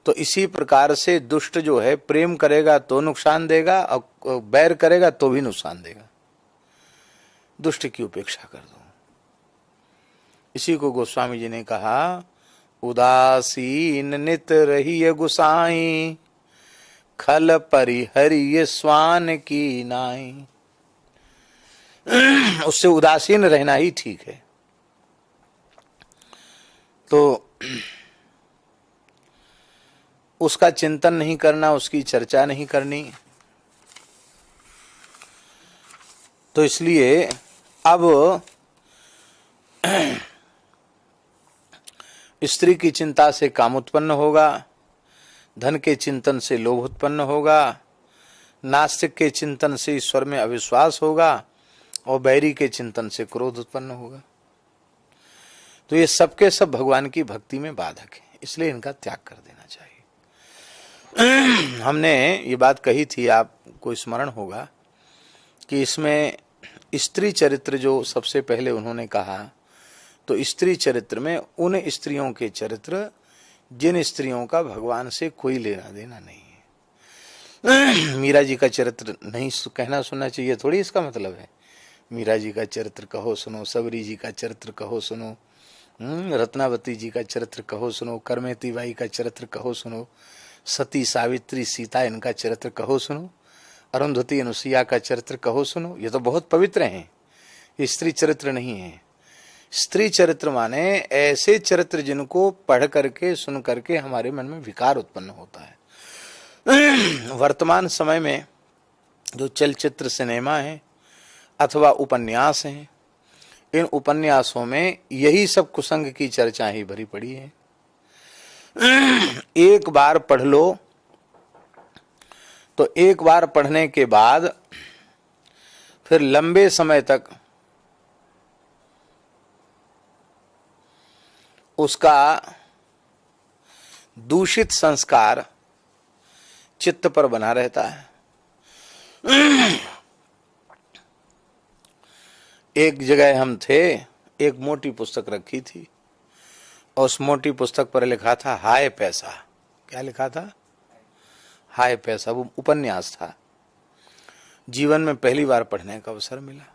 तो इसी प्रकार से दुष्ट जो है प्रेम करेगा तो नुकसान देगा और बैर करेगा तो भी नुकसान देगा। दुष्ट की उपेक्षा कर दो। इसी को गोस्वामी जी ने कहा, उदासीन नित रहिए गुसाई, खल परिहरिय स्वान की नाई। उससे उदासीन रहना ही ठीक है। तो उसका चिंतन नहीं करना, उसकी चर्चा नहीं करनी। तो इसलिए अब स्त्री की चिंता से काम उत्पन्न होगा, धन के चिंतन से लोभ उत्पन्न होगा, नास्तिक के चिंतन से ईश्वर में अविश्वास होगा और बैरी के चिंतन से क्रोध उत्पन्न होगा। तो ये सबके सब भगवान की भक्ति में बाधक है, इसलिए इनका त्याग कर देना चाहिए। हमने ये बात कही थी, आपको स्मरण होगा कि इसमें स्त्री चरित्र जो सबसे पहले उन्होंने कहा, तो स्त्री चरित्र में उन स्त्रियों के चरित्र जिन स्त्रियों का भगवान से कोई लेना देना नहीं है। मीरा जी का चरित्र नहीं कहना सुनना चाहिए थोड़ी इसका मतलब है। मीरा जी का चरित्र कहो सुनो, सबरी जी का चरित्र कहो सुनो, रत्नावती जी का चरित्र कहो सुनो, करमेती बाई का चरित्र कहो सुनो, सती सावित्री सीता इनका चरित्र कहो सुनो, अरुंधति अनुसुईया का चरित्र कहो सुनो। ये तो बहुत पवित्र हैं, ये स्त्री चरित्र नहीं है। स्त्री चरित्र माने ऐसे चरित्र जिनको पढ़ करके सुन करके हमारे मन में विकार उत्पन्न होता है। वर्तमान समय में जो चलचित्र सिनेमा है अथवा उपन्यास हैं, इन उपन्यासों में यही सब कुसंग की चर्चा ही भरी पड़ी है। एक बार पढ़ लो तो एक बार पढ़ने के बाद फिर लंबे समय तक उसका दूषित संस्कार चित्त पर बना रहता है। एक जगह हम थे, एक मोटी पुस्तक रखी थी और उस मोटी पुस्तक पर लिखा था हाय पैसा। क्या लिखा था? हाय पैसा। वो उपन्यास था। जीवन में पहली बार पढ़ने का अवसर मिला।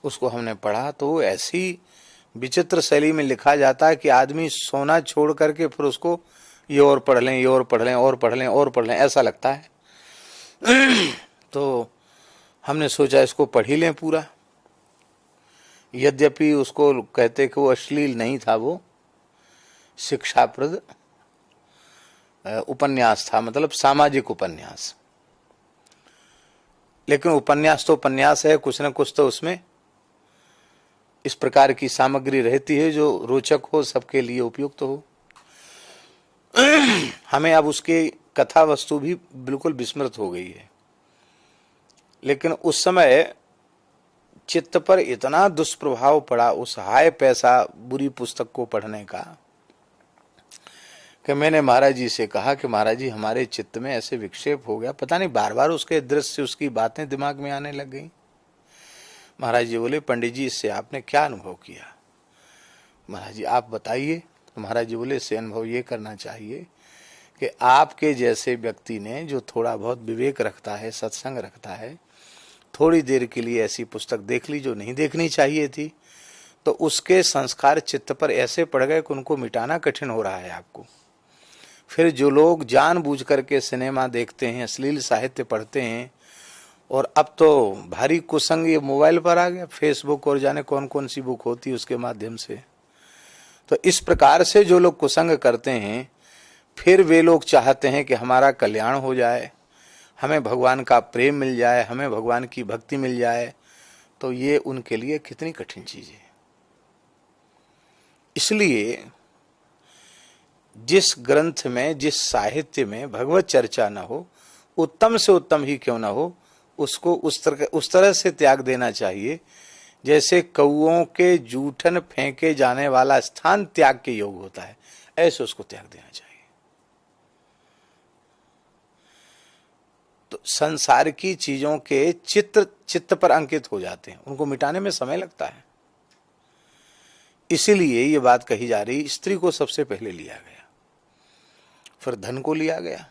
उसको हमने पढ़ा तो ऐसी विचित्र शैली में लिखा जाता है कि आदमी सोना छोड़ करके फिर उसको ये और पढ़ लें, ये और पढ़ लें, और पढ़ लें, और पढ़ लें, ऐसा लगता है। तो हमने सोचा इसको पढ़ ही लें पूरा। यद्यपि उसको कहते कि वो अश्लील नहीं था, वो शिक्षाप्रद उपन्यास था, मतलब सामाजिक उपन्यास। लेकिन उपन्यास तो उपन्यास है, कुछ न कुछ तो उसमें इस प्रकार की सामग्री रहती है जो रोचक हो, सबके लिए उपयुक्त हो। हमें अब उसकी कथा वस्तु भी बिल्कुल विस्मृत हो गई है, लेकिन उस समय चित्त पर इतना दुष्प्रभाव पड़ा उस हाय पैसा बुरी पुस्तक को पढ़ने का कि मैंने महाराज जी से कहा कि महाराज जी हमारे चित्त में ऐसे विक्षेप हो गया, पता नहीं बार बार उसके दृश्य उसकी बातें दिमाग में आने लग गई। महाराज जी बोले पंडित जी इससे आपने क्या अनुभव किया? महाराज जी आप बताइए। तो महाराज जी बोले इससे अनुभव ये करना चाहिए कि आपके जैसे व्यक्ति ने जो थोड़ा बहुत विवेक रखता है, सत्संग रखता है, थोड़ी देर के लिए ऐसी पुस्तक देख ली जो नहीं देखनी चाहिए थी, तो उसके संस्कार चित्त पर ऐसे पड़ गए कि उनको मिटाना कठिन हो रहा है आपको। फिर जो लोग जानबूझ करके सिनेमा देखते हैं, अश्लील साहित्य पढ़ते हैं, और अब तो भारी कुसंग ये मोबाइल पर आ गया, फेसबुक और जाने कौन कौन सी बुक होती है उसके माध्यम से। तो इस प्रकार से जो लोग कुसंग करते हैं, फिर वे लोग चाहते हैं कि हमारा कल्याण हो जाए, हमें भगवान का प्रेम मिल जाए, हमें भगवान की भक्ति मिल जाए। तो ये उनके लिए कितनी कठिन चीज है। इसलिए जिस ग्रंथ में, जिस साहित्य में भगवत चर्चा न हो, उत्तम से उत्तम ही क्यों न हो, उसको उस तरह से त्याग देना चाहिए जैसे कौओं के जूठन फेंके जाने वाला स्थान त्याग के योग होता है, ऐसे उसको त्याग देना चाहिए। तो संसार की चीजों के चित्त पर अंकित हो जाते हैं, उनको मिटाने में समय लगता है। इसीलिए ये बात कही जा रही, स्त्री को सबसे पहले लिया गया। फिर धन को लिया गया।